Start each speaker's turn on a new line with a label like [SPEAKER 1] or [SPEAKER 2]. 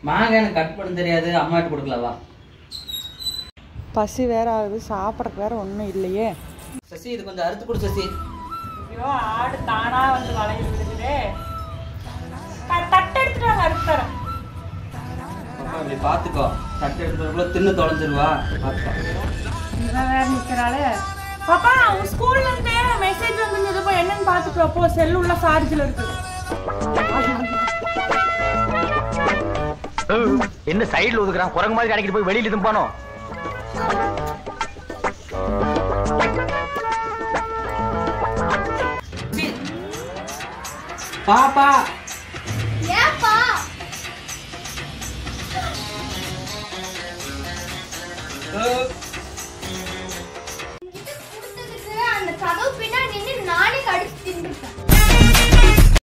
[SPEAKER 1] மாங்காய் எனக்கு கட் பண்ண தெரியாது, அம்மாட்ட கொடுக்கலவா?
[SPEAKER 2] பசி வேற ஆகுது, சாப்பிட்றதுக்கு வேற ஒன்றும் இல்லையே.
[SPEAKER 1] சசி இது கொஞ்சம் அறுத்து கொடு சசி.
[SPEAKER 2] ஐயோ ஆடு தானா வந்து வளையல் விடுக்குதே. தட்டை எடுத்துட்டு வாங்க, அறுத்து தரேன்.
[SPEAKER 1] பாப்பா இப்படி பார்த்துக்கோ, தட்டை எடுத்துக்குள்ள தின்னு தொலைஞ்சிருவா. பார்த்துக்கோ.
[SPEAKER 2] இவன் வேற நிற்கிறாளே. பாப்பா உன் ஸ்கூல்ல இருந்து மெசேஜ் வந்துருந்ததுப்போ என்னன்னு பார்த்துட்டு போ, செல்லு உள்ள சார்ஜில் இருக்கு.
[SPEAKER 3] என்ன சைடுல ஒதுக்குறான், குரங்கு மாதிரி கடைக்கிட்டு போய் வெளியில இருந்து போனோம்.
[SPEAKER 1] பாப்பா
[SPEAKER 4] ஏப்பா அந்த கதவு பின்னாடி நின்று நானே கடிச்சு தின்றுட்டேன்.